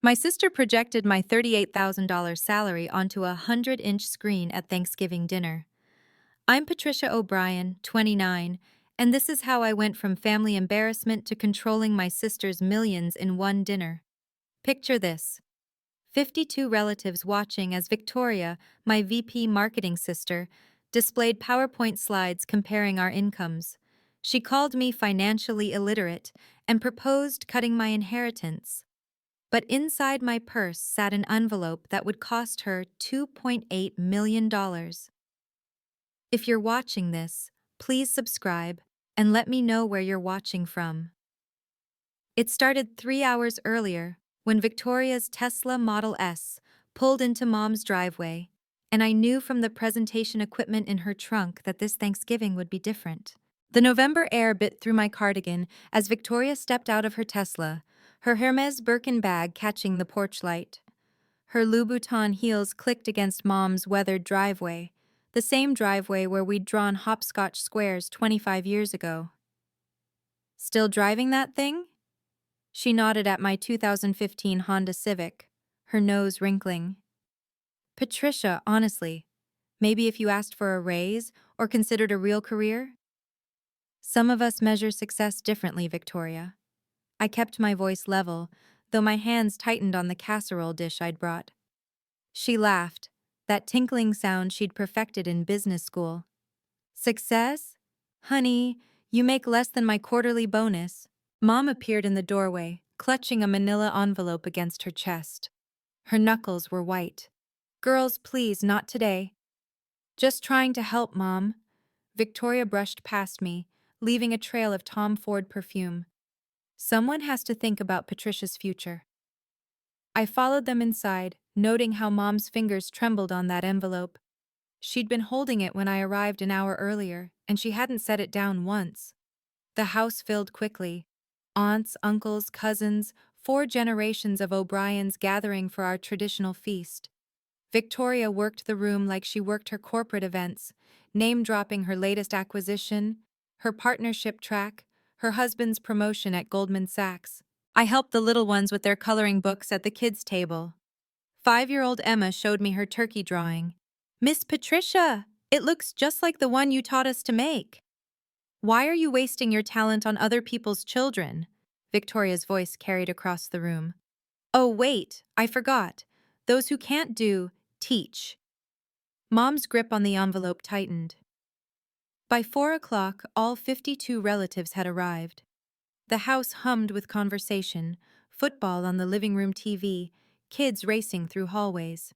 My sister projected my $38,000 salary onto a 100-inch screen at Thanksgiving dinner. I'm Patricia O'Brien, 29, and this is how I went from family embarrassment to controlling my sister's millions in one dinner. Picture this: 52 relatives watching as Victoria, my VP marketing sister, displayed PowerPoint slides comparing our incomes. She called me financially illiterate and proposed cutting my inheritance. But inside my purse sat an envelope that would cost her $2.8 million. If you're watching this, please subscribe and let me know where you're watching from. It started 3 hours earlier when Victoria's Tesla Model S pulled into Mom's driveway, and I knew from the presentation equipment in her trunk that this Thanksgiving would be different. The November air bit through my cardigan as Victoria stepped out of her Tesla, her Hermes Birkin bag catching the porch light. Her Louboutin heels clicked against Mom's weathered driveway, the same driveway where we'd drawn hopscotch squares 25 years ago. Still driving that thing? She nodded at my 2015 Honda Civic, her nose wrinkling. Patricia, honestly, maybe if you asked for a raise or considered a real career? Some of us measure success differently, Victoria. I kept my voice level, though my hands tightened on the casserole dish I'd brought. She laughed, that tinkling sound she'd perfected in business school. Success? Honey, you make less than my quarterly bonus. Mom appeared in the doorway, clutching a manila envelope against her chest. Her knuckles were white. Girls, please, not today. Just trying to help, Mom. Victoria brushed past me, leaving a trail of Tom Ford perfume. Someone has to think about Patricia's future. I followed them inside, noting how Mom's fingers trembled on that envelope. She'd been holding it when I arrived an hour earlier, and she hadn't set it down once. The house filled quickly. Aunts, uncles, cousins, 4 generations of O'Briens gathering for our traditional feast. Victoria worked the room like she worked her corporate events, name-dropping her latest acquisition, her partnership track, her husband's promotion at Goldman Sachs. I helped the little ones with their coloring books at the kids' table. 5-year-old Emma showed me her turkey drawing. Miss Patricia, it looks just like the one you taught us to make. Why are you wasting your talent on other people's children? Victoria's voice carried across the room. Oh, wait, I forgot. Those who can't do, teach. Mom's grip on the envelope tightened. By 4 o'clock, all 52 relatives had arrived. The house hummed with conversation, football on the living room TV, kids racing through hallways.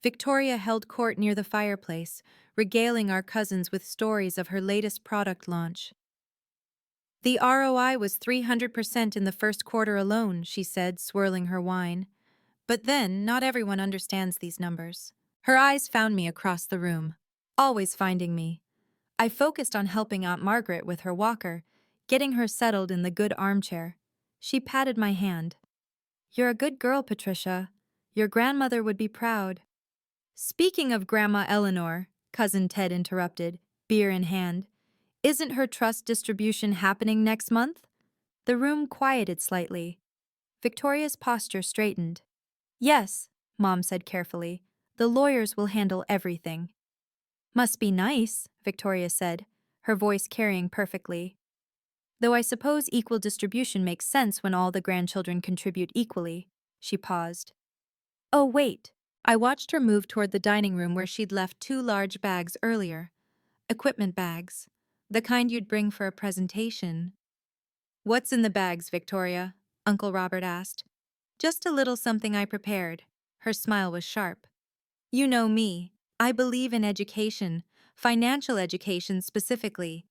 Victoria held court near the fireplace, regaling our cousins with stories of her latest product launch. The ROI was 300% in the first quarter alone, she said, swirling her wine. But then, not everyone understands these numbers. Her eyes found me across the room, always finding me. I focused on helping Aunt Margaret with her walker, getting her settled in the good armchair. She patted my hand. You're a good girl, Patricia. Your grandmother would be proud. Speaking of Grandma Eleanor, Cousin Ted interrupted, beer in hand, isn't her trust distribution happening next month? The room quieted slightly. Victoria's posture straightened. Yes, Mom said carefully. The lawyers will handle everything. Must be nice, Victoria said, her voice carrying perfectly. Though I suppose equal distribution makes sense when all the grandchildren contribute equally. She paused. Oh, wait. I watched her move toward the dining room where she'd left 2 large bags earlier. Equipment bags. The kind you'd bring for a presentation. What's in the bags, Victoria? Uncle Robert asked. Just a little something I prepared. Her smile was sharp. You know me. I believe in education, financial education specifically.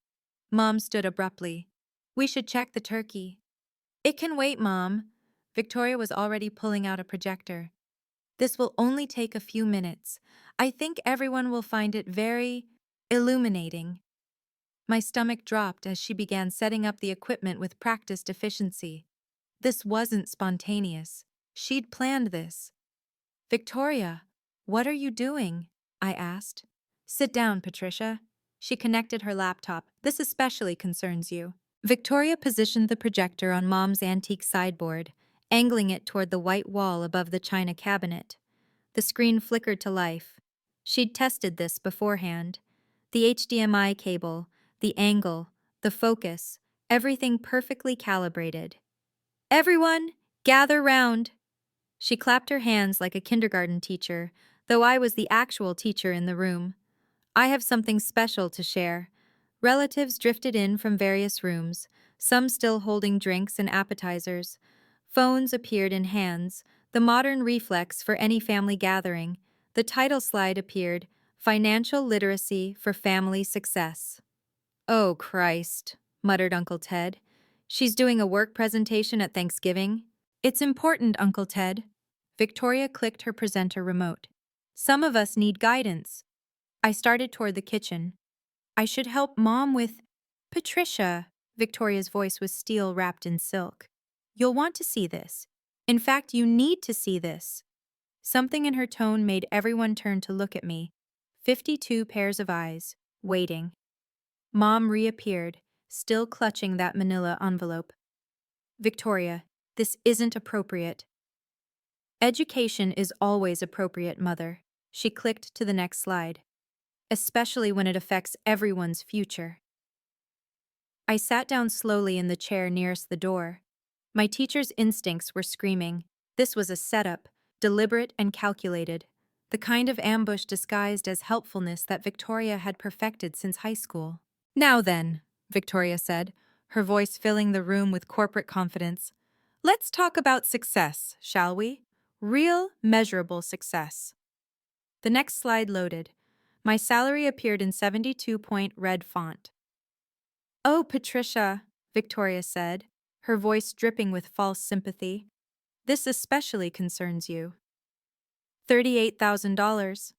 Mom stood abruptly. We should check the turkey. It can wait, Mom. Victoria was already pulling out a projector. This will only take a few minutes. I think everyone will find it very illuminating. My stomach dropped as she began setting up the equipment with practiced efficiency. This wasn't spontaneous. She'd planned this. Victoria, what are you doing? I asked. Sit down, Patricia. She connected her laptop. This especially concerns you. Victoria positioned the projector on Mom's antique sideboard, angling it toward the white wall above the china cabinet. The screen flickered to life. She'd tested this beforehand. The HDMI cable, the angle, the focus, everything perfectly calibrated. "Everyone, gather round!" She clapped her hands like a kindergarten teacher, though I was the actual teacher in the room. "I have something special to share." Relatives drifted in from various rooms, some still holding drinks and appetizers. Phones appeared in hands, the modern reflex for any family gathering. The title slide appeared, "Financial Literacy for Family Success." "Oh, Christ," muttered Uncle Ted. "She's doing a work presentation at Thanksgiving?" "It's important, Uncle Ted." Victoria clicked her presenter remote. "Some of us need guidance." I started toward the kitchen. "I should help Mom with—" "Patricia," Victoria's voice was steel wrapped in silk. "You'll want to see this. In fact, you need to see this." Something in her tone made everyone turn to look at me. 52 pairs of eyes, waiting. Mom reappeared, still clutching that manila envelope. "Victoria, this isn't appropriate." "Education is always appropriate, Mother." She clicked to the next slide. "Especially when it affects everyone's future." I sat down slowly in the chair nearest the door. My teacher's instincts were screaming. This was a setup, deliberate and calculated. The kind of ambush disguised as helpfulness that Victoria had perfected since high school. "Now then," Victoria said, her voice filling the room with corporate confidence. "Let's talk about success, shall we? Real, measurable success." The next slide loaded. My salary appeared in 72-point red font. "Oh, Patricia," Victoria said, her voice dripping with false sympathy. "This especially concerns you." $38,000.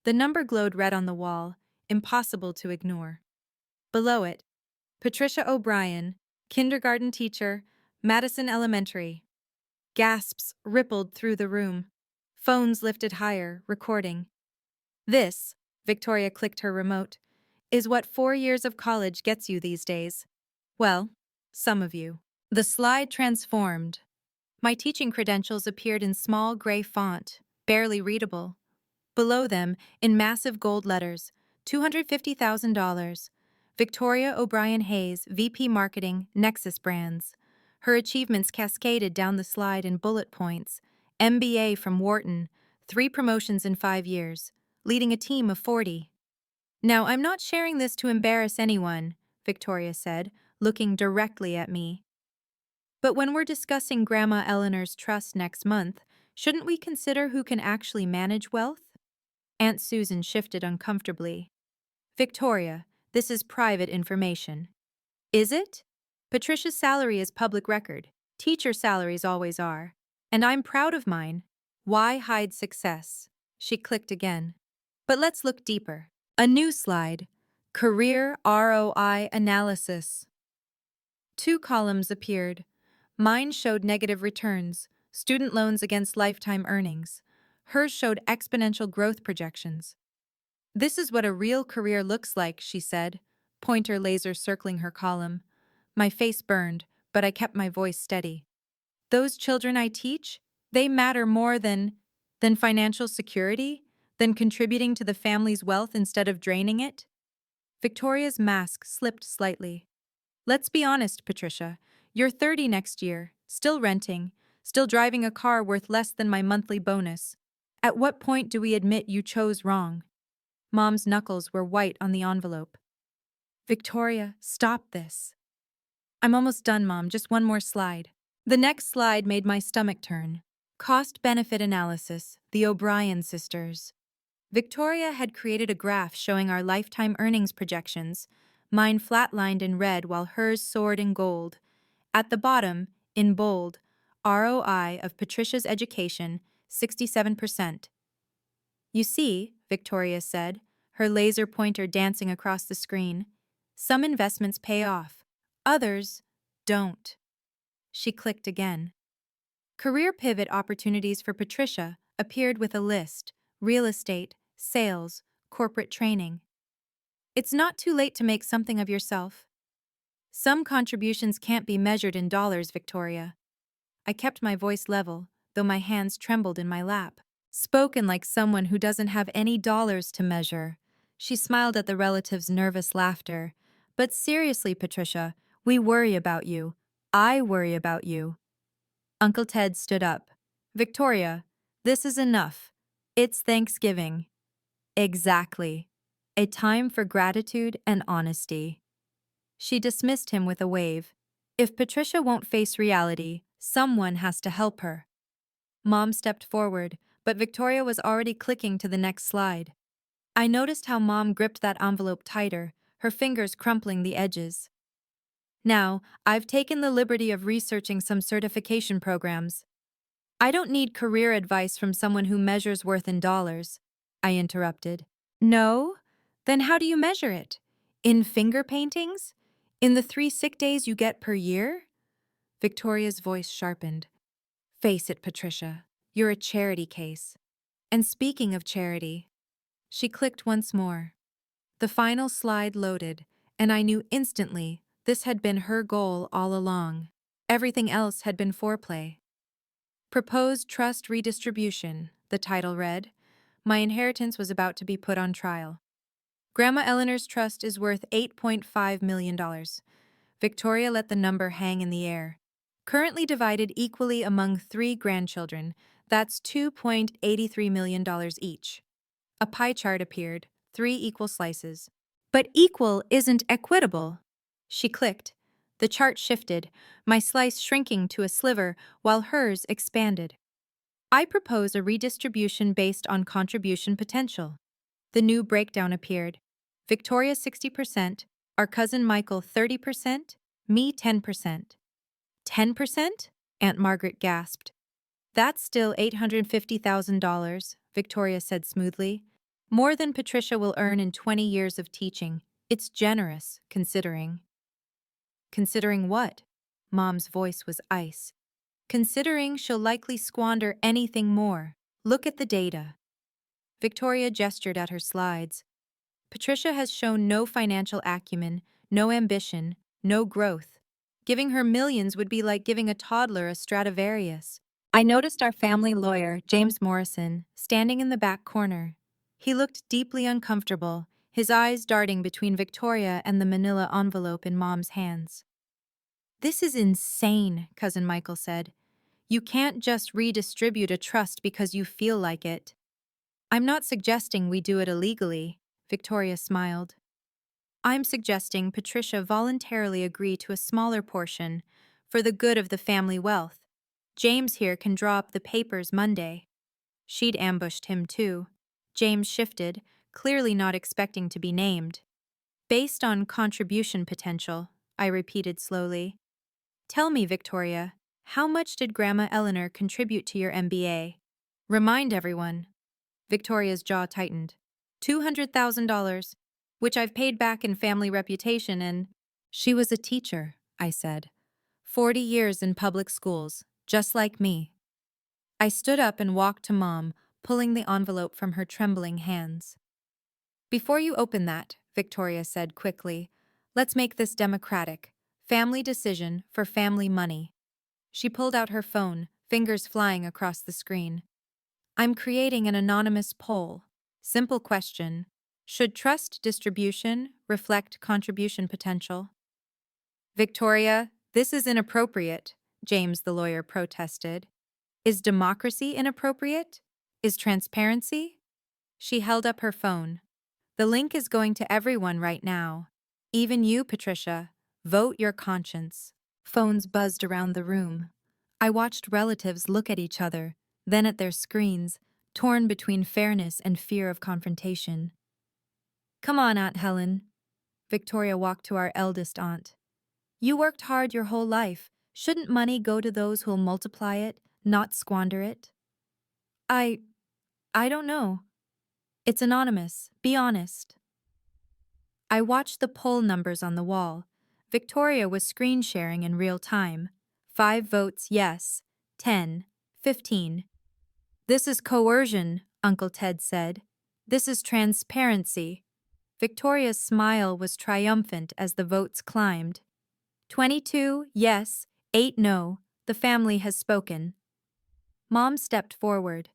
The number glowed red on the wall, impossible to ignore. Below it, Patricia O'Brien, kindergarten teacher, Madison Elementary. Gasps rippled through the room. Phones lifted higher, recording. "This," Victoria clicked her remote, "is what 4 years of college gets you these days. Well, some of you." The slide transformed. My teaching credentials appeared in small gray font, barely readable. Below them, in massive gold letters, $250,000. Victoria O'Brien Hayes, VP Marketing, Nexus Brands. Her achievements cascaded down the slide in bullet points. MBA from Wharton, 3 promotions in 5 years, leading a team of 40. "Now, I'm not sharing this to embarrass anyone," Victoria said, looking directly at me. "But when we're discussing Grandma Eleanor's trust next month, shouldn't we consider who can actually manage wealth?" Aunt Susan shifted uncomfortably. "Victoria, this is private information." "Is it?" "Patricia's salary is public record. Teacher salaries always are. And I'm proud of mine. Why hide success?" She clicked again. "But let's look deeper." A new slide. Career ROI Analysis. 2 columns appeared. Mine showed negative returns, student loans against lifetime earnings. Hers showed exponential growth projections. "This is what a real career looks like," she said, pointer laser circling her column. My face burned, but I kept my voice steady. "Those children I teach, they matter more than financial security, than contributing to the family's wealth instead of draining it." Victoria's mask slipped slightly. "Let's be honest, Patricia. You're 30 next year, still renting, still driving a car worth less than my monthly bonus. At what point do we admit you chose wrong?" Mom's knuckles were white on the envelope. "Victoria, stop this." "I'm almost done, Mom, just one more slide." The next slide made my stomach turn. Cost-benefit analysis, the O'Brien sisters. Victoria had created a graph showing our lifetime earnings projections, mine flatlined in red while hers soared in gold. At the bottom, in bold, ROI of Patricia's education, 67%. "You see," Victoria said, her laser pointer dancing across the screen, "some investments pay off. Others don't." She clicked again. Career pivot opportunities for Patricia appeared with a list: real estate, sales, corporate training. "It's not too late to make something of yourself." "Some contributions can't be measured in dollars, Victoria." I kept my voice level, though my hands trembled in my lap. Spoken like someone who doesn't have any dollars to measure. She smiled at the relative's nervous laughter. But seriously, Patricia, we worry about you. I worry about you. Uncle Ted stood up. Victoria, this is enough. It's Thanksgiving. Exactly. A time for gratitude and honesty. She dismissed him with a wave. If Patricia won't face reality, someone has to help her. Mom stepped forward, but Victoria was already clicking to the next slide. I noticed how Mom gripped that envelope tighter, her fingers crumpling the edges. Now, I've taken the liberty of researching some certification programs. I don't need career advice from someone who measures worth in dollars, I interrupted. No? Then how do you measure it? In finger paintings? In the 3 sick days you get per year? Victoria's voice sharpened. Face it, Patricia. You're a charity case. And speaking of charity, she clicked once more. The final slide loaded, and I knew instantly this had been her goal all along. Everything else had been foreplay. Proposed Trust Redistribution, the title read. My inheritance was about to be put on trial. Grandma Eleanor's trust is worth $8.5 million. Victoria let the number hang in the air. Currently divided equally among 3 grandchildren, that's $2.83 million each. A pie chart appeared, 3 equal slices. But equal isn't equitable. She clicked. The chart shifted, my slice shrinking to a sliver while hers expanded. I propose a redistribution based on contribution potential. The new breakdown appeared. Victoria 60%, our cousin Michael 30%, me 10%. 10%? Aunt Margaret gasped. That's still $850,000, Victoria said smoothly. More than Patricia will earn in 20 years of teaching. It's generous, considering. Considering what? Mom's voice was ice. Considering she'll likely squander anything more. Look at the data. Victoria gestured at her slides. Patricia has shown no financial acumen, no ambition, no growth. Giving her millions would be like giving a toddler a Stradivarius. I noticed our family lawyer, James Morrison, standing in the back corner. He looked deeply uncomfortable, his eyes darting between Victoria and the manila envelope in Mom's hands. This is insane, Cousin Michael said. You can't just redistribute a trust because you feel like it. I'm not suggesting we do it illegally, Victoria smiled. I'm suggesting Patricia voluntarily agree to a smaller portion for the good of the family wealth. James here can draw up the papers Monday. She'd ambushed him too. James shifted, clearly not expecting to be named. Based on contribution potential, I repeated slowly. Tell me, Victoria, how much did Grandma Eleanor contribute to your MBA? Remind everyone. Victoria's jaw tightened. $200,000, which I've paid back in family reputation and… She was a teacher, I said. 40 years in public schools, just like me. I stood up and walked to Mom, pulling the envelope from her trembling hands. Before you open that, Victoria said quickly, let's make this democratic. Family decision for family money. She pulled out her phone, fingers flying across the screen. I'm creating an anonymous poll. Simple question. Should trust distribution reflect contribution potential? Victoria, this is inappropriate, James the lawyer protested. Is democracy inappropriate? Is transparency? She held up her phone. The link is going to everyone right now. Even you, Patricia. Vote your conscience. Phones buzzed around the room. I watched relatives look at each other, then at their screens, torn between fairness and fear of confrontation. Come on, Aunt Helen. Victoria walked to our eldest aunt. You worked hard your whole life. Shouldn't money go to those who'll multiply it, not squander it? I don't know. It's anonymous. Be honest. I watched the poll numbers on the wall. Victoria was screen sharing in real time. 5 votes yes, 10, 15. This is coercion, Uncle Ted said. This is transparency. Victoria's smile was triumphant as the votes climbed. 22 yes, 8 no, The family has spoken. Mom stepped forward.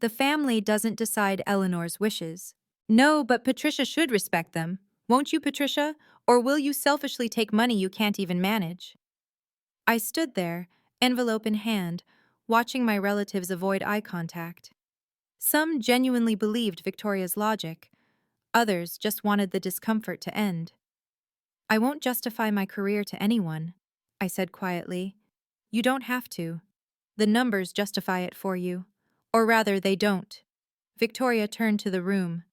The family doesn't decide Eleanor's wishes. No, but Patricia should respect them. Won't you, Patricia? Or will you selfishly take money you can't even manage? I stood there, envelope in hand, watching my relatives avoid eye contact. Some genuinely believed Victoria's logic. Others just wanted the discomfort to end. I won't justify my career to anyone, I said quietly. You don't have to. The numbers justify it for you. Or rather, they don't. Victoria turned to the room.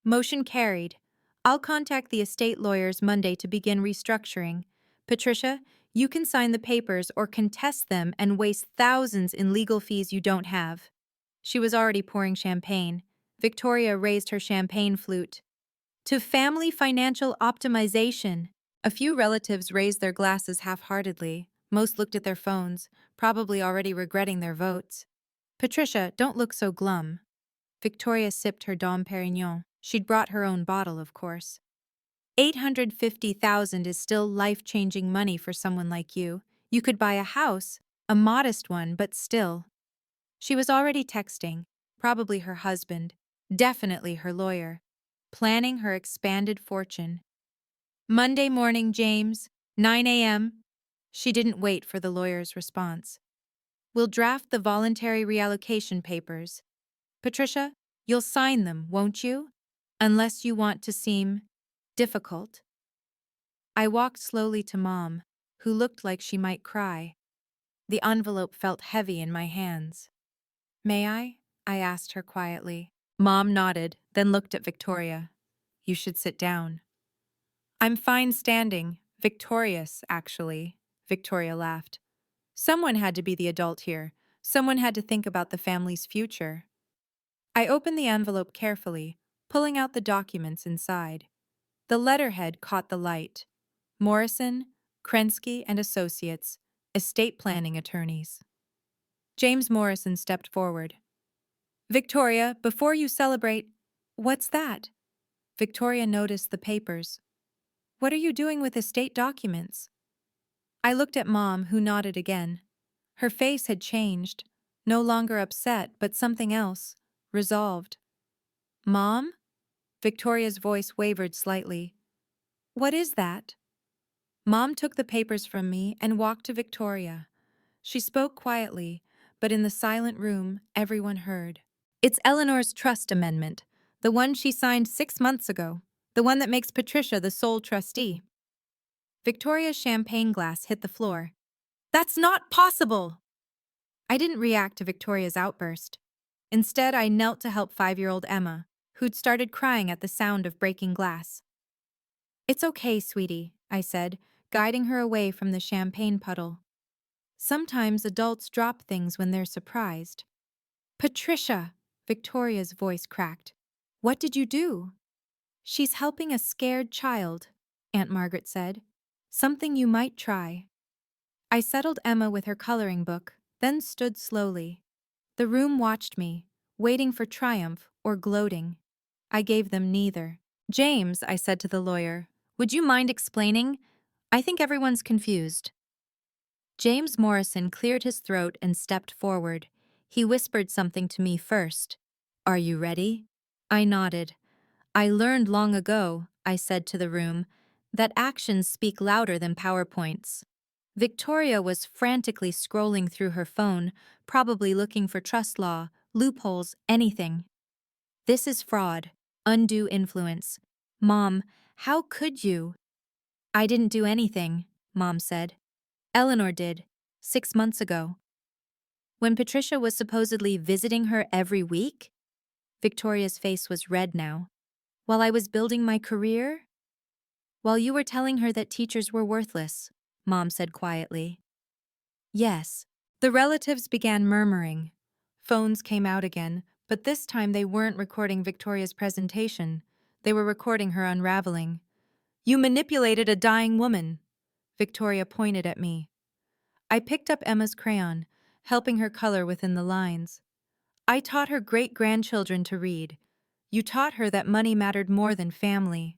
Motion carried. I'll contact the estate lawyers Monday to begin restructuring. Patricia, you can sign the papers or contest them and waste thousands in legal fees you don't have. She was already pouring champagne. Victoria raised her champagne flute. To family financial optimization. A few relatives raised their glasses half-heartedly. Most looked at their phones, probably already regretting their votes. Patricia, don't look so glum. Victoria sipped her Dom Perignon. She'd brought her own bottle, of course. 850,000 is still life-changing money for someone like you. You could buy a house, a modest one, but still. She was already texting, probably her husband, definitely her lawyer, planning her expanded fortune. Monday morning, James, 9 a.m. She didn't wait for the lawyer's response. We'll draft the voluntary reallocation papers. Patricia, you'll sign them, won't you? Unless you want to seem difficult. I walked slowly to Mom, who looked like she might cry. The envelope felt heavy in my hands. May I? I asked her quietly. Mom nodded, then looked at Victoria. You should sit down. I'm fine standing. Victorious, actually. Victoria laughed. Someone had to be the adult here. Someone had to think about the family's future. I opened the envelope carefully, pulling out the documents inside. The letterhead caught the light. Morrison, Krensky and Associates, estate planning attorneys. James Morrison stepped forward. Victoria, before you celebrate, what's that? Victoria noticed the papers. What are you doing with estate documents? I looked at Mom, who nodded again. Her face had changed, no longer upset, but something else, resolved. Mom? Victoria's voice wavered slightly. What is that? Mom took the papers from me and walked to Victoria. She spoke quietly, but in the silent room, everyone heard. It's Eleanor's trust amendment, the one she signed 6 months ago, the one that makes Patricia the sole trustee. Victoria's champagne glass hit the floor. That's not possible! I didn't react to Victoria's outburst. Instead, I knelt to help 5-year-old Emma, who'd started crying at the sound of breaking glass. It's okay, sweetie, I said, guiding her away from the champagne puddle. Sometimes adults drop things when they're surprised. Patricia! Victoria's voice cracked. What did you do? She's helping a scared child, Aunt Margaret said. Something you might try. I settled Emma with her coloring book, then stood slowly. The room watched me, waiting for triumph or gloating. I gave them neither. James, I said to the lawyer, would you mind explaining? I think everyone's confused. James Morrison cleared his throat and stepped forward. He whispered something to me first. Are you ready? I nodded. I learned long ago, I said to the room, that actions speak louder than PowerPoints. Victoria was frantically scrolling through her phone, probably looking for trust law, loopholes, anything. This is fraud, undue influence. Mom, how could you? I didn't do anything, Mom said. Eleanor did, 6 months ago. When Patricia was supposedly visiting her every week? Victoria's face was red now. While I was building my career? While you were telling her that teachers were worthless, Mom said quietly. Yes. The relatives began murmuring. Phones came out again, but this time they weren't recording Victoria's presentation. They were recording her unraveling. You manipulated a dying woman. Victoria pointed at me. I picked up Emma's crayon, helping her color within the lines. I taught her great-grandchildren to read. You taught her that money mattered more than family.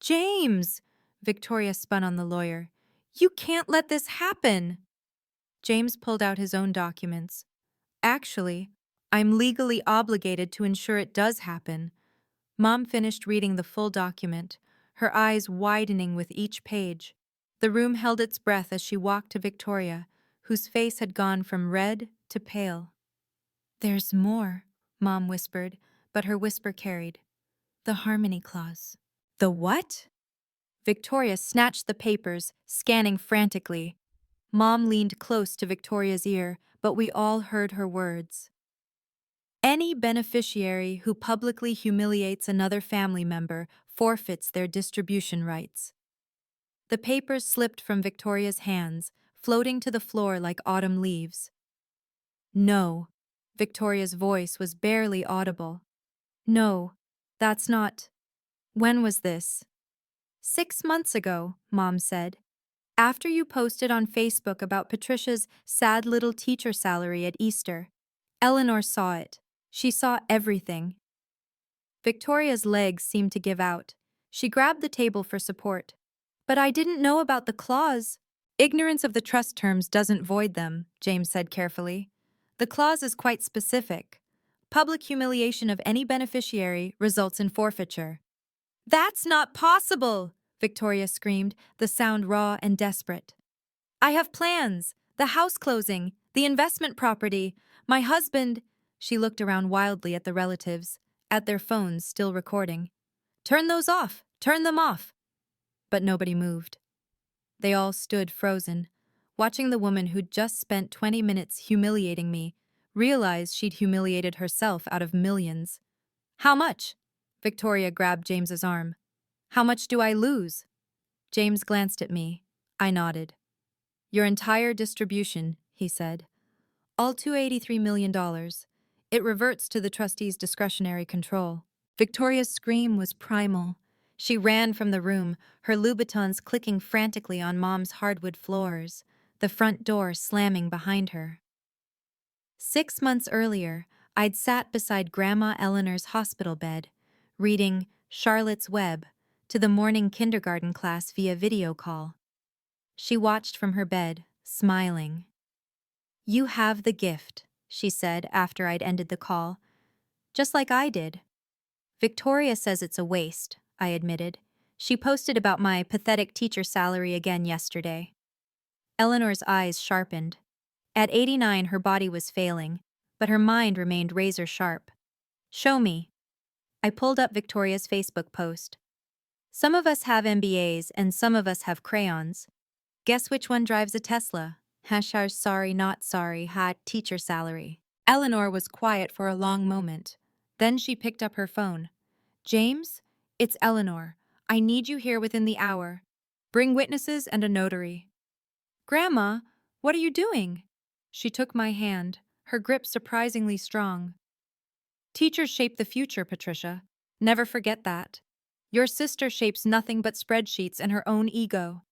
James! Victoria spun on the lawyer. You can't let this happen! James pulled out his own documents. Actually, I'm legally obligated to ensure it does happen. Mom finished reading the full document, her eyes widening with each page. The room held its breath as she walked to Victoria, whose face had gone from red to pale. "There's more," Mom whispered, but her whisper carried. "The harmony clause." "The what?" Victoria snatched the papers, scanning frantically. Mom leaned close to Victoria's ear, but we all heard her words. "Any beneficiary who publicly humiliates another family member forfeits their distribution rights." The papers slipped from Victoria's hands, floating to the floor like autumn leaves. "No." Victoria's voice was barely audible. "No, that's not. When was this?" "6 months ago," Mom said. "After you posted on Facebook about Patricia's sad little teacher salary at Easter. Eleanor saw it. She saw everything." Victoria's legs seemed to give out. She grabbed the table for support. "But I didn't know about the clause." "Ignorance of the trust terms doesn't void them," James said carefully. "The clause is quite specific. Public humiliation of any beneficiary results in forfeiture." "That's not possible!" Victoria screamed, the sound raw and desperate. "I have plans. The house closing, the investment property. My husband—" She looked around wildly at the relatives, at their phones still recording. "Turn those off! Turn them off!" But nobody moved. They all stood frozen, watching the woman who'd just spent 20 minutes humiliating me realize she'd humiliated herself out of millions. "How much?" Victoria grabbed James's arm. "How much do I lose?" James glanced at me. I nodded. "Your entire distribution," he said. "All $283 million. It reverts to the trustee's discretionary control." Victoria's scream was primal. She ran from the room, her Louboutins clicking frantically on Mom's hardwood floors, the front door slamming behind her. 6 months earlier, I'd sat beside Grandma Eleanor's hospital bed, reading Charlotte's Web to the morning kindergarten class via video call. She watched from her bed, smiling. "You have the gift," she said after I'd ended the call. "Just like I did." "Victoria says it's a waste," I admitted. "She posted about my pathetic teacher salary again yesterday." Eleanor's eyes sharpened. At 89, her body was failing, but her mind remained razor sharp. "Show me." I pulled up Victoria's Facebook post. "Some of us have MBAs and some of us have crayons. Guess which one drives a Tesla? Hashar sorry not sorry had teacher salary." Eleanor was quiet for a long moment. Then she picked up her phone. "James, it's Eleanor. I need you here within the hour. Bring witnesses and a notary." "Grandma, what are you doing?" She took my hand, her grip surprisingly strong. "Teachers shape the future, Patricia. Never forget that. Your sister shapes nothing but spreadsheets and her own ego."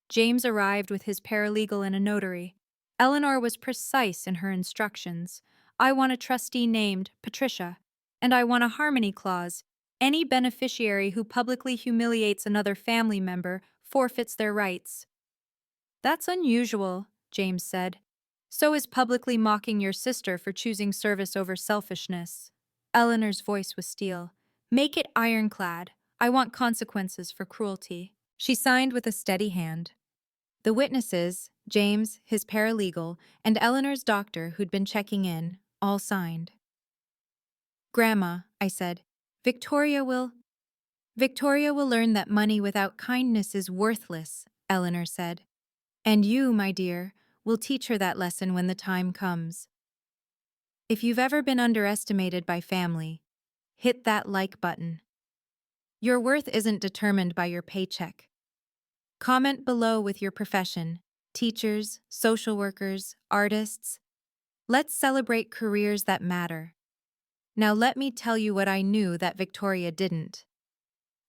James arrived with his paralegal and a notary. Eleanor was precise in her instructions. "I want a trustee named Patricia, and I want a harmony clause. Any beneficiary who publicly humiliates another family member forfeits their rights." "That's unusual," James said. "So is publicly mocking your sister for choosing service over selfishness." Eleanor's voice was steel. "Make it ironclad. I want consequences for cruelty." She signed with a steady hand. The witnesses, James, his paralegal, and Eleanor's doctor who'd been checking in, all signed. "Grandma," I said, Victoria will learn that money without kindness is worthless," Eleanor said. "And you, my dear, will teach her that lesson when the time comes." If you've ever been underestimated by family, hit that like button. Your worth isn't determined by your paycheck. Comment below with your profession, teachers, social workers, artists. Let's celebrate careers that matter. Now let me tell you what I knew that Victoria didn't.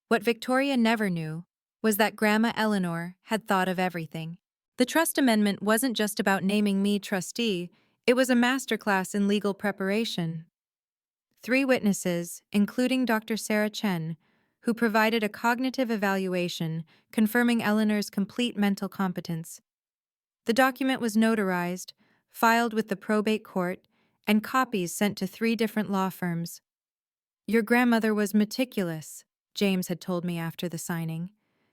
What Victoria never knew was that Grandma Eleanor had thought of everything. The trust amendment wasn't just about naming me trustee, it was a masterclass in legal preparation. 3 witnesses, including Dr. Sarah Chen, who provided a cognitive evaluation confirming Eleanor's complete mental competence. The document was notarized, filed with the probate court, and copies sent to 3 different law firms. Your grandmother was meticulous, James had told me after the signing.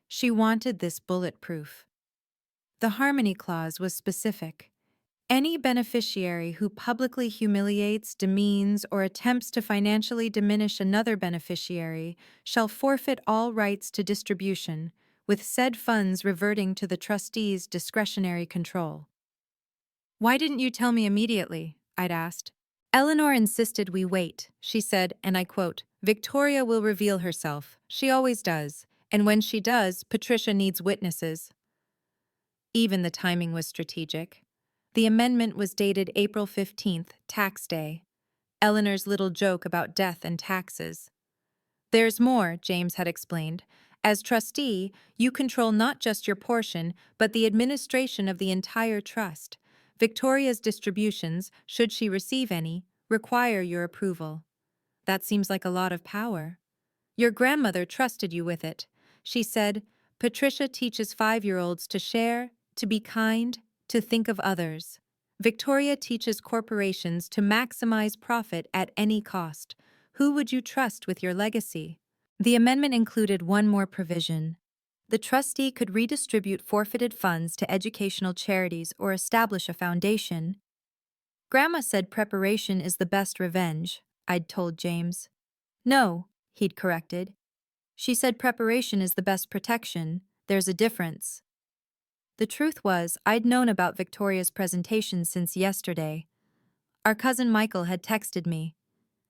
She wanted this bulletproof. The harmony clause was specific. Any beneficiary who publicly humiliates, demeans, or attempts to financially diminish another beneficiary shall forfeit all rights to distribution, with said funds reverting to the trustee's discretionary control. Why didn't you tell me immediately? I'd asked. Eleanor insisted we wait, she said, and I quote, Victoria will reveal herself. She always does. And when she does, Patricia needs witnesses. Even the timing was strategic. The amendment was dated April 15th, tax day. Eleanor's little joke about death and taxes. There's more, James had explained. As trustee, you control not just your portion, but the administration of the entire trust. Victoria's distributions, should she receive any, require your approval. That seems like a lot of power. Your grandmother trusted you with it. She said, Patricia teaches 5-year-olds to share, to be kind, to think of others. Victoria teaches corporations to maximize profit at any cost. Who would you trust with your legacy? The amendment included one more provision. The trustee could redistribute forfeited funds to educational charities or establish a foundation. Grandma said preparation is the best revenge, I'd told James. No, he'd corrected. She said preparation is the best protection. There's a difference. The truth was, I'd known about Victoria's presentation since yesterday. Our cousin Michael had texted me.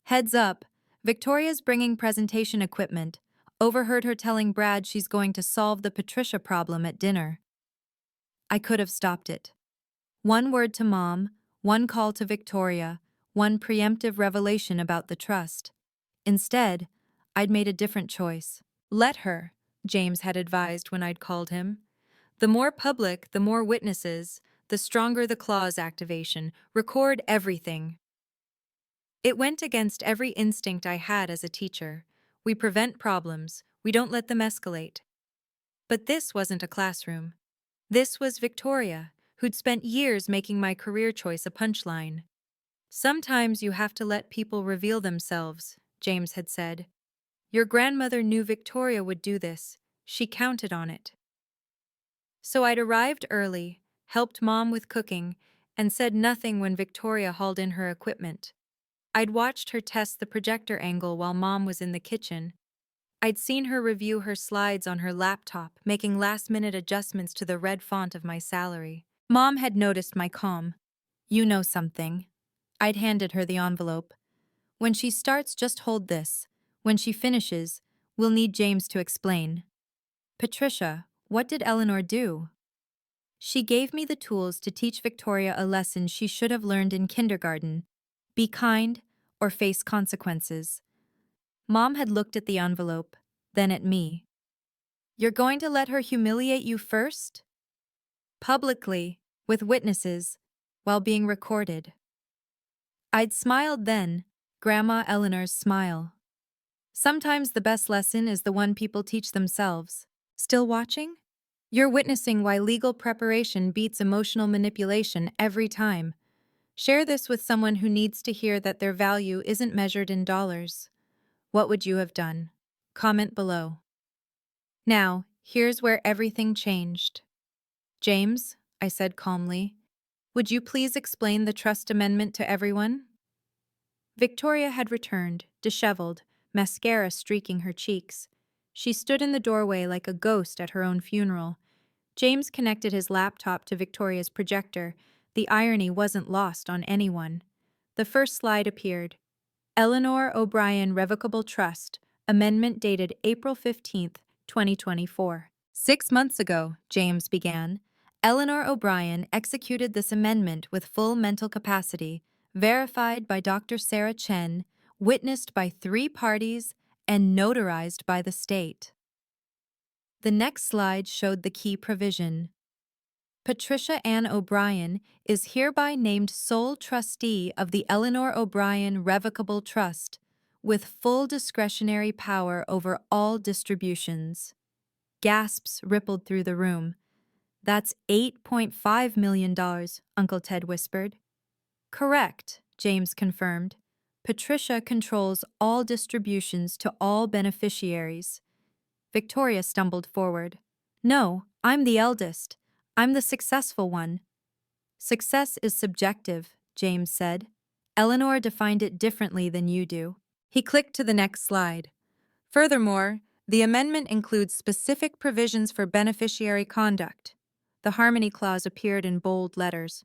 Heads up, Victoria's bringing presentation equipment. Overheard her telling Brad she's going to solve the Patricia problem at dinner. I could have stopped it. One word to Mom, one call to Victoria, one preemptive revelation about the trust. Instead, I'd made a different choice. Let her, James had advised when I'd called him. The more public, the more witnesses, the stronger the clause activation. Record everything. It went against every instinct I had as a teacher. We prevent problems, we don't let them escalate. But this wasn't a classroom. This was Victoria, who'd spent years making my career choice a punchline. Sometimes you have to let people reveal themselves, James had said. Your grandmother knew Victoria would do this. She counted on it. So I'd arrived early, helped Mom with cooking, and said nothing when Victoria hauled in her equipment. I'd watched her test the projector angle while Mom was in the kitchen. I'd seen her review her slides on her laptop, making last-minute adjustments to the red font of my salary. Mom had noticed my calm. You know something. I'd handed her the envelope. When she starts, just hold this. When she finishes, we'll need James to explain. Patricia, what did Eleanor do? She gave me the tools to teach Victoria a lesson she should have learned in kindergarten. Be kind or face consequences. Mom had looked at the envelope, then at me. You're going to let her humiliate you first? Publicly, with witnesses, while being recorded. I'd smiled then, Grandma Eleanor's smile. Sometimes the best lesson is the one people teach themselves. Still watching? You're witnessing why legal preparation beats emotional manipulation every time. Share this with someone who needs to hear that their value isn't measured in dollars. What would you have done? Comment below. Now, here's where everything changed. James, I said calmly, would you please explain the trust amendment to everyone? Victoria had returned, disheveled, mascara streaking her cheeks. She stood in the doorway like a ghost at her own funeral. James connected his laptop to Victoria's projector. The irony wasn't lost on anyone. The first slide appeared. Eleanor O'Brien Revocable Trust, amendment dated April 15th, 2024. 6 months ago, James began, Eleanor O'Brien executed this amendment with full mental capacity, verified by Dr. Sarah Chen, witnessed by 3 parties, and notarized by the state. The next slide showed the key provision. Patricia Ann O'Brien is hereby named sole trustee of the Eleanor O'Brien Revocable Trust, with full discretionary power over all distributions. Gasps rippled through the room. That's $8.5 million, Uncle Ted whispered. Correct, James confirmed. Patricia controls all distributions to all beneficiaries. Victoria stumbled forward. No, I'm the eldest. I'm the successful one. Success is subjective, James said. Eleanor defined it differently than you do. He clicked to the next slide. Furthermore, the amendment includes specific provisions for beneficiary conduct. The harmony clause appeared in bold letters.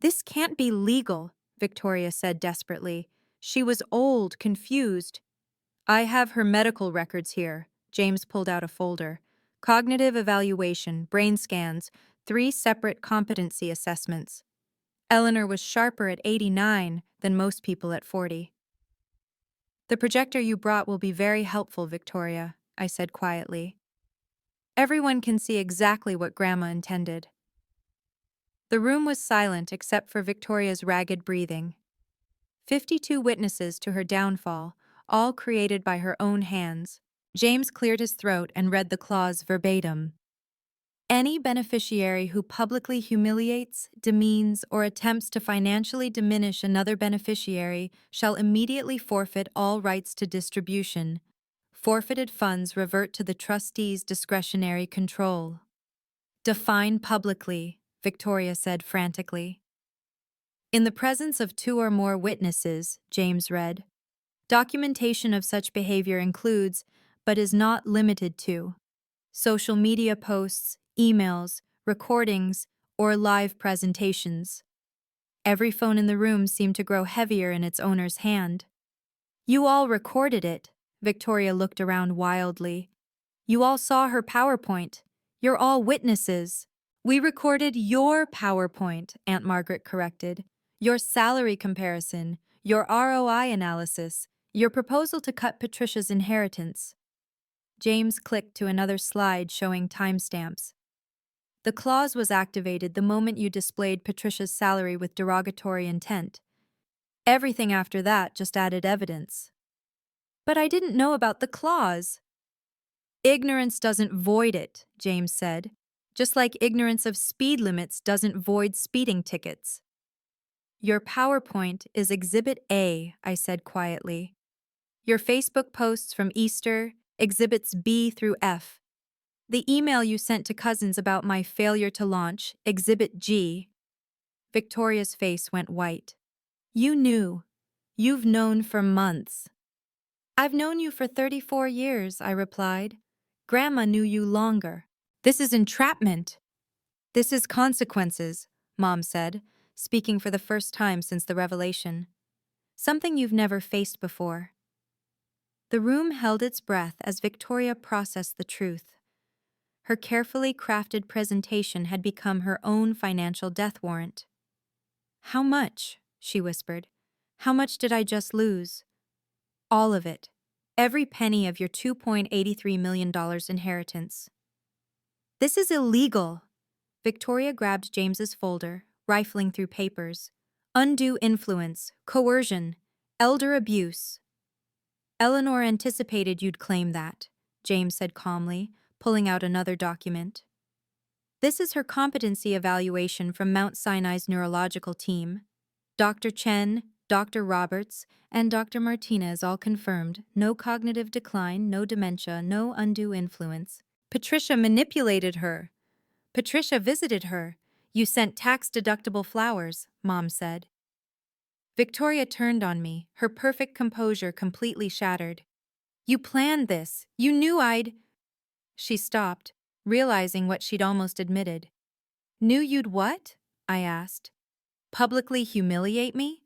This can't be legal, Victoria said desperately. She was old, confused. I have her medical records here. James pulled out a folder. Cognitive evaluation, brain scans, 3 separate competency assessments. Eleanor was sharper at 89 than most people at 40. The projector you brought will be very helpful, Victoria, I said quietly. Everyone can see exactly what Grandma intended. The room was silent except for Victoria's ragged breathing. 52 witnesses to her downfall, all created by her own hands. James cleared his throat and read the clause verbatim. Any beneficiary who publicly humiliates, demeans, or attempts to financially diminish another beneficiary shall immediately forfeit all rights to distribution. Forfeited funds revert to the trustee's discretionary control. Define publicly, Victoria said frantically. In the presence of 2 or more witnesses, James read, documentation of such behavior includes, but is not limited to, social media posts, emails, recordings, or live presentations. Every phone in the room seemed to grow heavier in its owner's hand. You all recorded it, Victoria looked around wildly. You all saw her PowerPoint. You're all witnesses. We recorded your PowerPoint, Aunt Margaret corrected. Your salary comparison, your ROI analysis, your proposal to cut Patricia's inheritance. James clicked to another slide showing timestamps. The clause was activated the moment you displayed Patricia's salary with derogatory intent. Everything after that just added evidence. But I didn't know about the clause. Ignorance doesn't void it, James said, just like ignorance of speed limits doesn't void speeding tickets. Your PowerPoint is Exhibit A, I said quietly. Your Facebook posts from Easter, Exhibits B through F. The email you sent to cousins about my failure to launch, Exhibit G. Victoria's face went white. You knew. You've known for months. I've known you for 34 years, I replied. Grandma knew you longer. This is entrapment. This is consequences, Mom said, speaking for the first time since the revelation. Something you've never faced before. The room held its breath as Victoria processed the truth. Her carefully crafted presentation had become her own financial death warrant. How much? She whispered. How much did I just lose? All of it. Every penny of your $2.83 million inheritance. This is illegal. Victoria grabbed James's folder, rifling through papers. Undue influence, coercion, elder abuse. Eleanor anticipated you'd claim that, James said calmly, pulling out another document. This is her competency evaluation from Mount Sinai's neurological team. Dr. Chen, Dr. Roberts, and Dr. Martinez all confirmed no cognitive decline, no dementia, no undue influence. Patricia manipulated her. Patricia visited her. You sent tax-deductible flowers, Mom said. Victoria turned on me, her perfect composure completely shattered. You planned this. You knew I'd... She stopped, realizing what she'd almost admitted. Knew you'd what? I asked. Publicly humiliate me?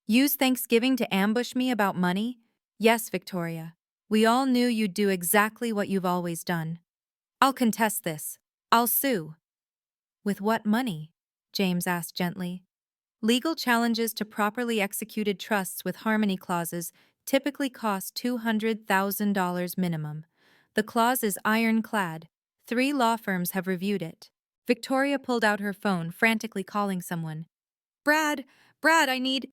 Use Thanksgiving to ambush me about money? Yes, Victoria. We all knew you'd do exactly what you've always done. I'll contest this. I'll sue. With what money? James asked gently. Legal challenges to properly executed trusts with harmony clauses typically cost $200,000 minimum. The clause is ironclad. 3 law firms have reviewed it. Victoria pulled out her phone, frantically calling someone. Brad, I need...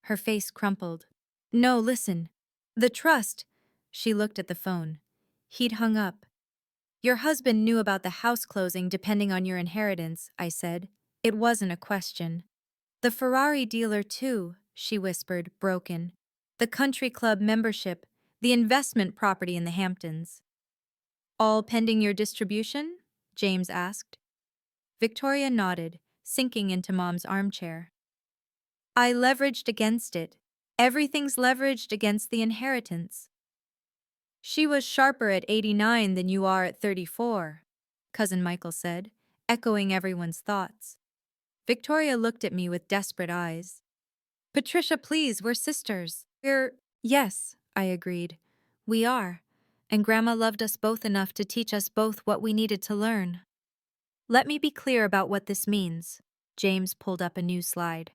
Her face crumpled. No, listen. The trust. She looked at the phone. He'd hung up. Your husband knew about the house closing depending on your inheritance, I said. It wasn't a question. The Ferrari dealer, too, she whispered, broken. The country club membership, the investment property in the Hamptons. All pending your distribution? James asked. Victoria nodded, sinking into Mom's armchair. I leveraged against it. Everything's leveraged against the inheritance. She was sharper at 89 than you are at 34, Cousin Michael said, echoing everyone's thoughts. Victoria looked at me with desperate eyes. Patricia, please, we're sisters. Yes, I agreed. We are. And Grandma loved us both enough to teach us both what we needed to learn. Let me be clear about what this means. James pulled up a new slide.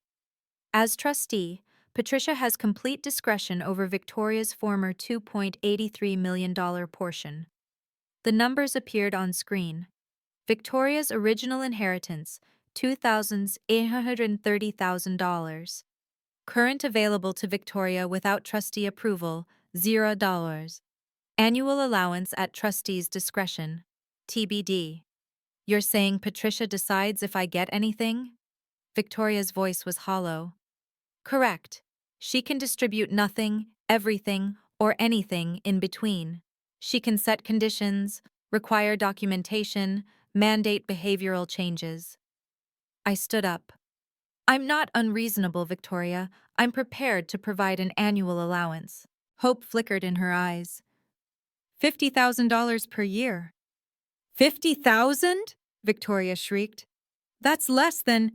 As trustee, Patricia has complete discretion over Victoria's former $2.83 million portion. The numbers appeared on screen. Victoria's original inheritance, $2,830,000. Current available to Victoria without trustee approval, $0. Annual allowance at trustee's discretion, TBD. You're saying Patricia decides if I get anything? Victoria's voice was hollow. Correct. She can distribute nothing, everything, or anything in between. She can set conditions, require documentation, mandate behavioral changes. I stood up. I'm not unreasonable, Victoria. I'm prepared to provide an annual allowance. Hope flickered in her eyes. $50,000 per year. 50,000? Victoria shrieked. That's less than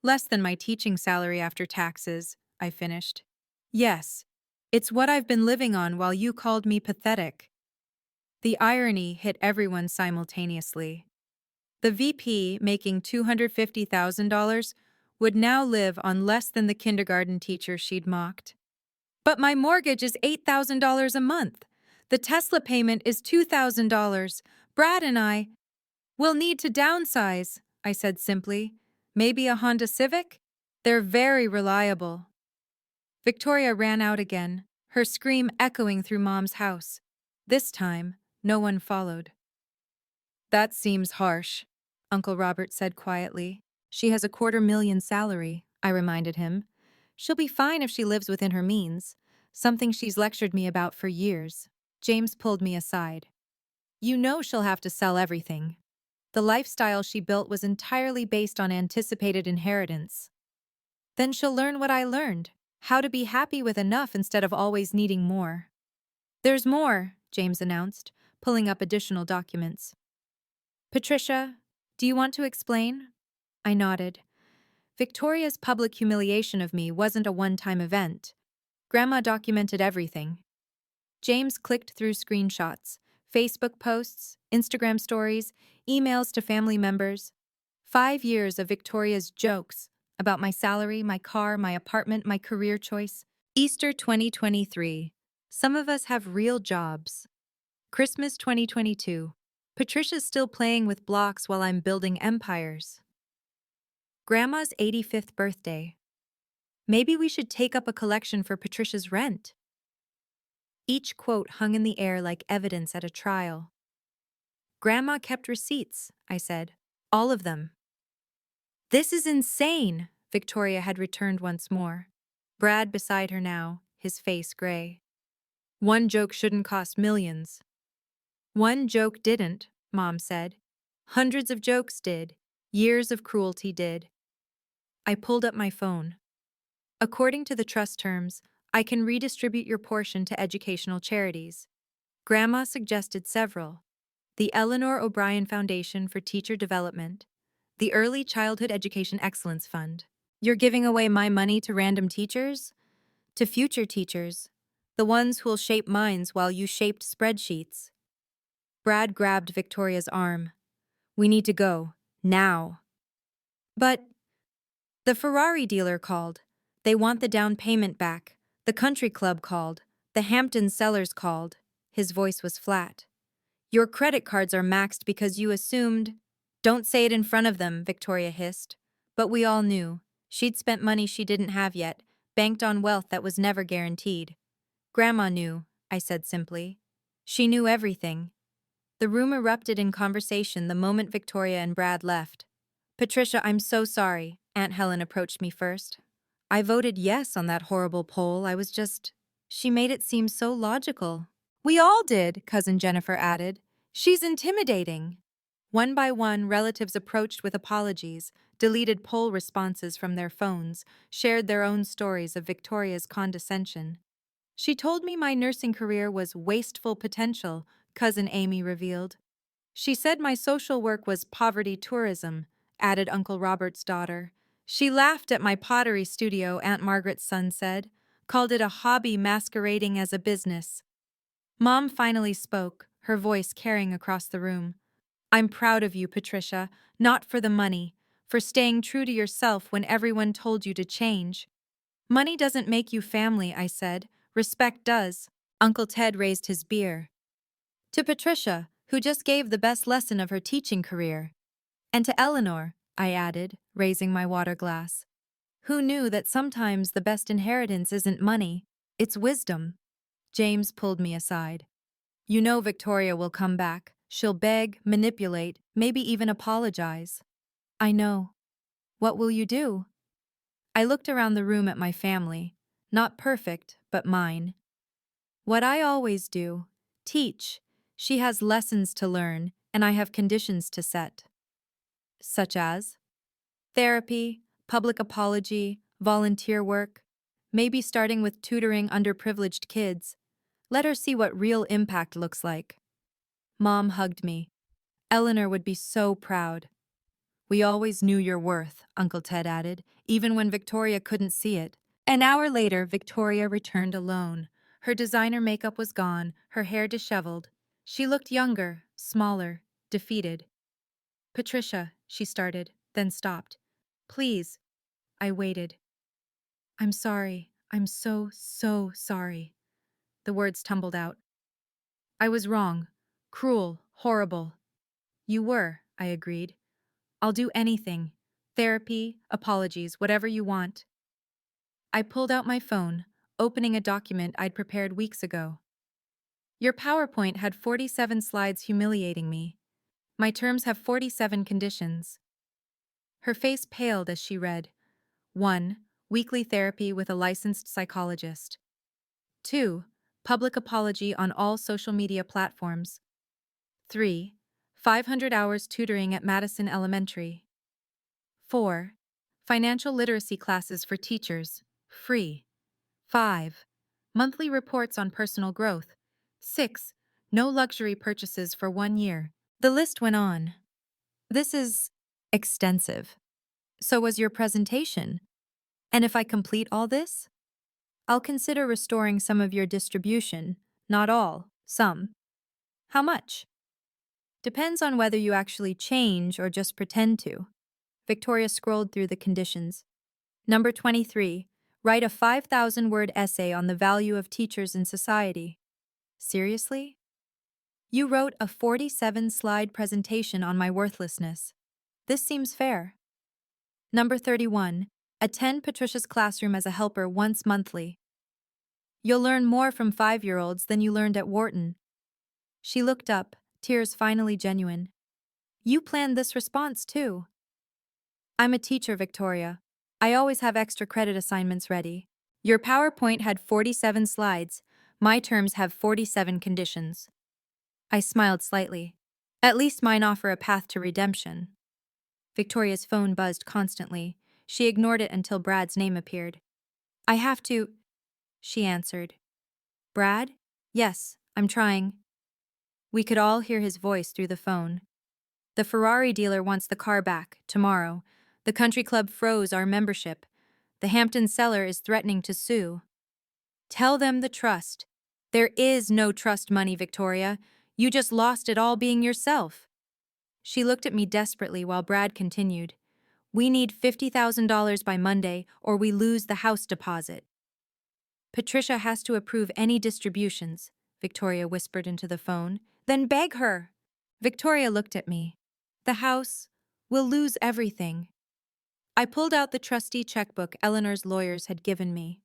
my teaching salary after taxes, I finished. Yes, it's what I've been living on while you called me pathetic. The irony hit everyone simultaneously. The VP, making $250,000, would now live on less than the kindergarten teacher she'd mocked. But my mortgage is $8,000 a month. The Tesla payment is $2,000. Brad and I will need to downsize, I said simply. Maybe a Honda Civic? They're very reliable. Victoria ran out again, her scream echoing through Mom's house. This time, no one followed. That seems harsh, Uncle Robert said quietly. She has $250,000 salary, I reminded him. She'll be fine if she lives within her means, something she's lectured me about for years. James pulled me aside. You know she'll have to sell everything. The lifestyle she built was entirely based on anticipated inheritance. Then she'll learn what I learned, how to be happy with enough instead of always needing more. There's more, James announced, pulling up additional documents. Patricia, do you want to explain? I nodded. Victoria's public humiliation of me wasn't a one-time event. Grandma documented everything. James clicked through screenshots, Facebook posts, Instagram stories, emails to family members. 5 years of Victoria's jokes about my salary, my car, my apartment, my career choice. Easter 2023. Some of us have real jobs. Christmas 2022. Patricia's still playing with blocks while I'm building empires. Grandma's 85th birthday. Maybe we should take up a collection for Patricia's rent. Each quote hung in the air like evidence at a trial. Grandma kept receipts, I said. All of them. This is insane, Victoria had returned once more. Brad beside her now, his face gray. One joke shouldn't cost millions. One joke didn't, Mom said. Hundreds of jokes did. Years of cruelty did. I pulled up my phone. According to the trust terms, I can redistribute your portion to educational charities. Grandma suggested several. The Eleanor O'Brien Foundation for Teacher Development, the Early Childhood Education Excellence Fund. You're giving away my money to random teachers? To future teachers, the ones who'll shape minds while you shaped spreadsheets. Brad grabbed Victoria's arm. We need to go. Now. But the Ferrari dealer called. They want the down payment back. The country club called. The Hampton sellers called. His voice was flat. Your credit cards are maxed because you assumed. Don't say it in front of them, Victoria hissed. But we all knew. She'd spent money she didn't have yet, banked on wealth that was never guaranteed. Grandma knew, I said simply. She knew everything. The room erupted in conversation the moment Victoria and Brad left. Patricia, I'm so sorry. Aunt Helen approached me first. I voted yes on that horrible poll. She made it seem so logical. We all did, Cousin Jennifer added. She's intimidating. One by one, relatives approached with apologies, deleted poll responses from their phones, shared their own stories of Victoria's condescension. She told me my nursing career was wasteful potential, Cousin Amy revealed. She said my social work was poverty tourism, added Uncle Robert's daughter. She laughed at my pottery studio, Aunt Margaret's son said, called it a hobby masquerading as a business. Mom finally spoke, her voice carrying across the room. I'm proud of you, Patricia, not for the money, for staying true to yourself when everyone told you to change. Money doesn't make you family, I said. Respect does. Uncle Ted raised his beer. To Patricia, who just gave the best lesson of her teaching career. And to Eleanor, I added, raising my water glass. Who knew that sometimes the best inheritance isn't money, it's wisdom? James pulled me aside. You know Victoria will come back. She'll beg, manipulate, maybe even apologize. I know. What will you do? I looked around the room at my family. Not perfect, but mine. What I always do. Teach. She has lessons to learn, and I have conditions to set. Such as? Therapy, public apology, volunteer work, maybe starting with tutoring underprivileged kids. Let her see what real impact looks like. Mom hugged me. Eleanor would be so proud. We always knew your worth, Uncle Ted added, even when Victoria couldn't see it. An hour later, Victoria returned alone. Her designer makeup was gone, her hair disheveled. She looked younger, smaller, defeated. Patricia, she started, then stopped. Please. I waited. I'm sorry. I'm so, so sorry. The words tumbled out. I was wrong. Cruel, horrible. You were, I agreed. I'll do anything. Therapy, apologies, whatever you want. I pulled out my phone, opening a document I'd prepared weeks ago. Your PowerPoint had 47 slides humiliating me. My terms have 47 conditions. Her face paled as she read. 1. Weekly therapy with a licensed psychologist. 2. Public apology on all social media platforms. 3. 500 hours tutoring at Madison Elementary. 4. Financial literacy classes for teachers, free. 5. Monthly reports on personal growth. 6. No luxury purchases for 1 year. The list went on. This is extensive. So was your presentation. And if I complete all this, I'll consider restoring some of your distribution. Not all, some. How much? Depends on whether you actually change or just pretend to. Victoria scrolled through the conditions. Number 23. Write a 5,000-word essay on the value of teachers in society. Seriously? You wrote a 47-slide presentation on my worthlessness. This seems fair. Number 31. Attend Patricia's classroom as a helper once monthly. You'll learn more from 5-year-olds than you learned at Wharton. She looked up, tears finally genuine. You planned this response, too. I'm a teacher, Victoria. I always have extra credit assignments ready. Your PowerPoint had 47 slides. My terms have 47 conditions. I smiled slightly. At least mine offer a path to redemption. Victoria's phone buzzed constantly. She ignored it until Brad's name appeared. I have to, she answered. Brad? Yes, I'm trying. We could all hear his voice through the phone. The Ferrari dealer wants the car back, tomorrow. The country club froze our membership. The Hampton seller is threatening to sue. Tell them the trust. There is no trust money, Victoria. You just lost it all being yourself. She looked at me desperately while Brad continued. We need $50,000 by Monday or we lose the house deposit. Patricia has to approve any distributions, Victoria whispered into the phone. Then beg her. Victoria looked at me. The house will lose everything. I pulled out the trustee checkbook Eleanor's lawyers had given me.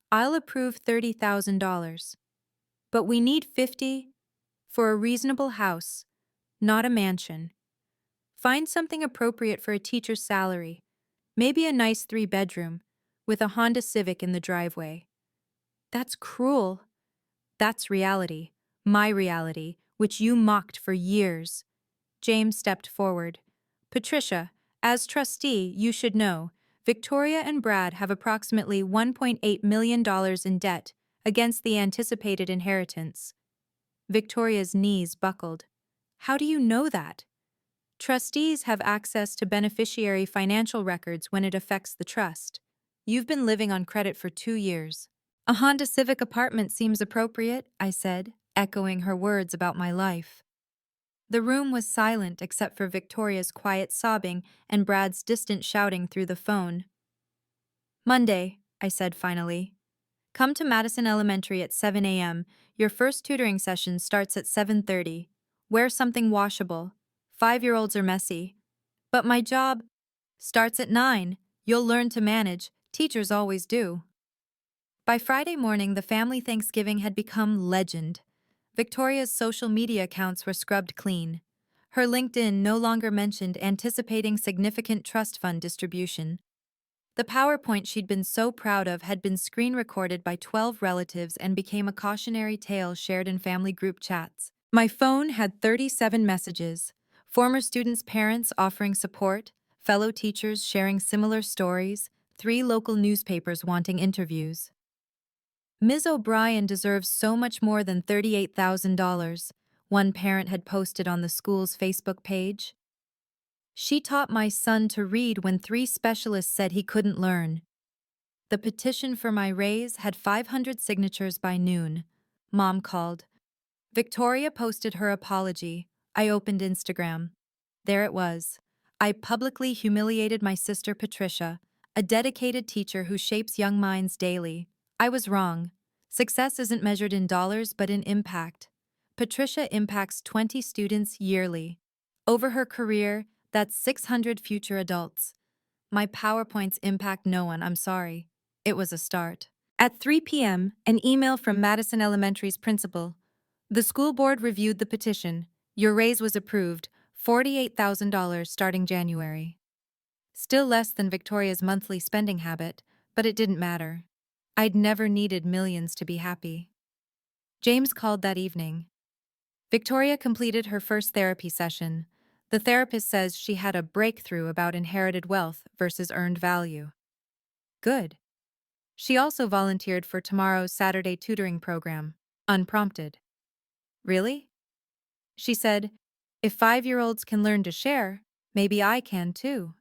I'll approve $30,000. But we need 50. For a reasonable house, not a mansion. Find something appropriate for a teacher's salary, maybe a nice 3-bedroom, with a Honda Civic in the driveway. That's cruel. That's reality. My reality, which you mocked for years. James stepped forward. Patricia, as trustee, you should know, Victoria and Brad have approximately $1.8 million in debt against the anticipated inheritance. Victoria's knees buckled. How do you know that? Trustees have access to beneficiary financial records when it affects the trust. You've been living on credit for 2 years. A Honda Civic apartment seems appropriate, I said, echoing her words about my life. The room was silent except for Victoria's quiet sobbing and Brad's distant shouting through the phone. Monday, I said finally. Come to Madison Elementary at 7 a.m. Your first tutoring session starts at 7:30. Wear something washable. 5-year-olds are messy. But my job starts at 9. You'll learn to manage. Teachers always do. By Friday morning, the family Thanksgiving had become legend. Victoria's social media accounts were scrubbed clean. Her LinkedIn no longer mentioned anticipating significant trust fund distribution. The PowerPoint she'd been so proud of had been screen recorded by 12 relatives and became a cautionary tale shared in family group chats. My phone had 37 messages, former students' parents offering support, fellow teachers sharing similar stories, 3 local newspapers wanting interviews. Ms. O'Brien deserves so much more than $38,000, one parent had posted on the school's Facebook page. She taught my son to read when 3 specialists said he couldn't learn. The petition for my raise had 500 signatures by noon. Mom called. Victoria posted her apology. I opened Instagram. There it was. I publicly humiliated my sister Patricia, a dedicated teacher who shapes young minds daily. I was wrong. Success isn't measured in dollars but in impact. Patricia impacts 20 students yearly. Over her career, that's 600 future adults. My PowerPoints impact no one, I'm sorry. It was a start. At 3 p.m., an email from Madison Elementary's principal. The school board reviewed the petition. Your raise was approved, $48,000 starting January. Still less than Victoria's monthly spending habit, but it didn't matter. I'd never needed millions to be happy. James called that evening. Victoria completed her first therapy session. The therapist says she had a breakthrough about inherited wealth versus earned value. Good. She also volunteered for tomorrow's Saturday tutoring program, unprompted. Really? She said, if 5-year-olds can learn to share, maybe I can too.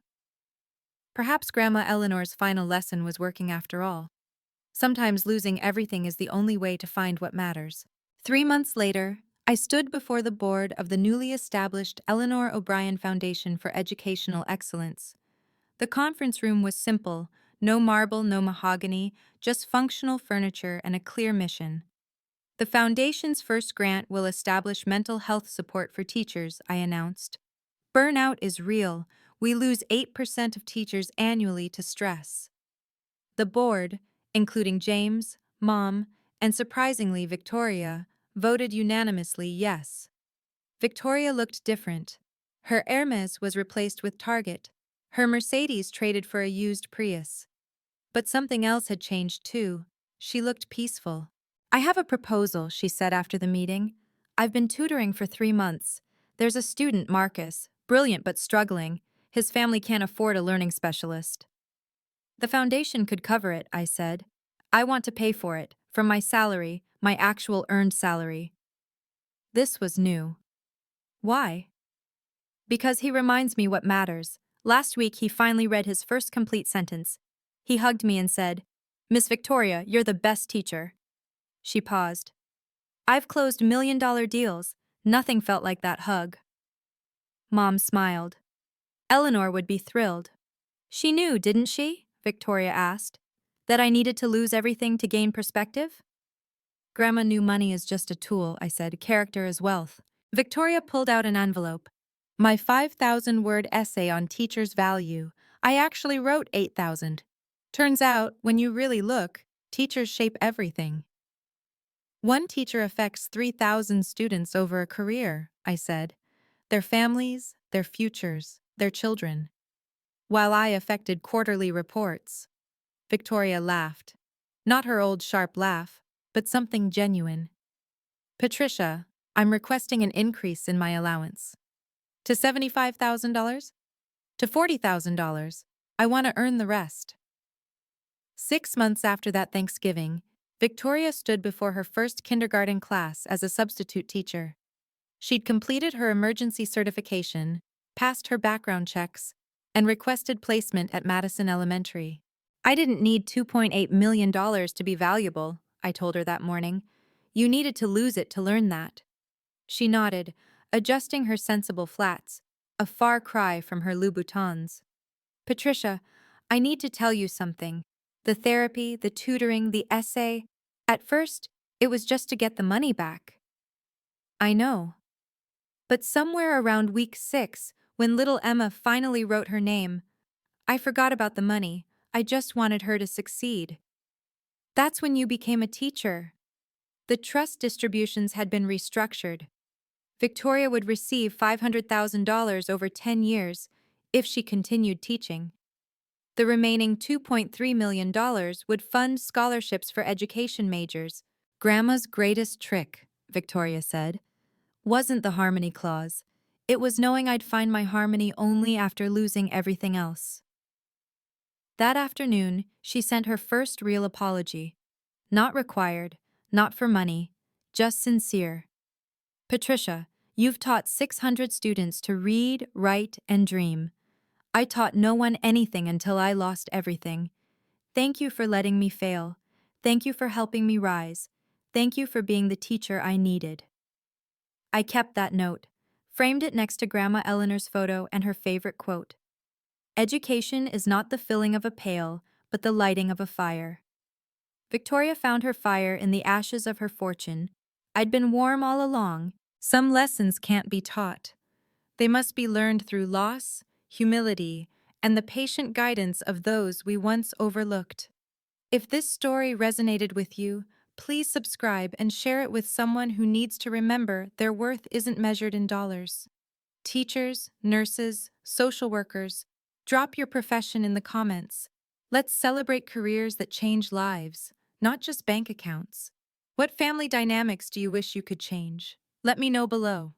Perhaps Grandma Eleanor's final lesson was working after all. Sometimes losing everything is the only way to find what matters. 3 months later, I stood before the board of the newly established Eleanor O'Brien Foundation for Educational Excellence. The conference room was simple, no marble, no mahogany, just functional furniture and a clear mission. The foundation's first grant will establish mental health support for teachers, I announced. Burnout is real. We lose 8% of teachers annually to stress. The board, including James, Mom, and surprisingly Victoria, voted unanimously yes. Victoria looked different. Her Hermes was replaced with Target. Her Mercedes traded for a used Prius. But something else had changed too. She looked peaceful. I have a proposal, she said after the meeting. I've been tutoring for 3 months. There's a student, Marcus, brilliant but struggling. His family can't afford a learning specialist. The foundation could cover it, I said. I want to pay for it, from my salary, my actual earned salary. This was new. Why? Because he reminds me what matters. Last week he finally read his first complete sentence. He hugged me and said, Miss Victoria, you're the best teacher. She paused. I've closed million-dollar deals. Nothing felt like that hug. Mom smiled. Eleanor would be thrilled. She knew, didn't she? Victoria asked. That I needed to lose everything to gain perspective? Grandma knew money is just a tool, I said. Character is wealth. Victoria pulled out an envelope. My 5,000-word essay on teachers' value. I actually wrote 8,000. Turns out, when you really look, teachers shape everything. One teacher affects 3,000 students over a career, I said. Their families, their futures, their children. While I affected quarterly reports. Victoria laughed. Not her old sharp laugh, but something genuine. Patricia, I'm requesting an increase in my allowance. To $75,000? To $40,000. I want to earn the rest. 6 months after that Thanksgiving, Victoria stood before her first kindergarten class as a substitute teacher. She'd completed her emergency certification, passed her background checks, and requested placement at Madison Elementary. I didn't need $2.8 million to be valuable, I told her that morning. You needed to lose it to learn that. She nodded, adjusting her sensible flats, a far cry from her Louboutins. Patricia, I need to tell you something. The therapy, the tutoring, the essay. At first, it was just to get the money back. I know. But somewhere around week 6, when little Emma finally wrote her name, I forgot about the money. I just wanted her to succeed. That's when you became a teacher. The trust distributions had been restructured. Victoria would receive $500,000 over 10 years if she continued teaching. The remaining $2.3 million would fund scholarships for education majors. Grandma's greatest trick, Victoria said, wasn't the harmony clause. It was knowing I'd find my harmony only after losing everything else. That afternoon, she sent her first real apology. Not required, not for money, just sincere. Patricia, you've taught 600 students to read, write, and dream. I taught no one anything until I lost everything. Thank you for letting me fail. Thank you for helping me rise. Thank you for being the teacher I needed. I kept that note, framed it next to Grandma Eleanor's photo and her favorite quote. Education is not the filling of a pail, but the lighting of a fire. Victoria found her fire in the ashes of her fortune. I'd been warm all along. Some lessons can't be taught. They must be learned through loss, humility, and the patient guidance of those we once overlooked. If this story resonated with you, please subscribe and share it with someone who needs to remember their worth isn't measured in dollars. Teachers, nurses, social workers, drop your profession in the comments. Let's celebrate careers that change lives, not just bank accounts. What family dynamics do you wish you could change? Let me know below.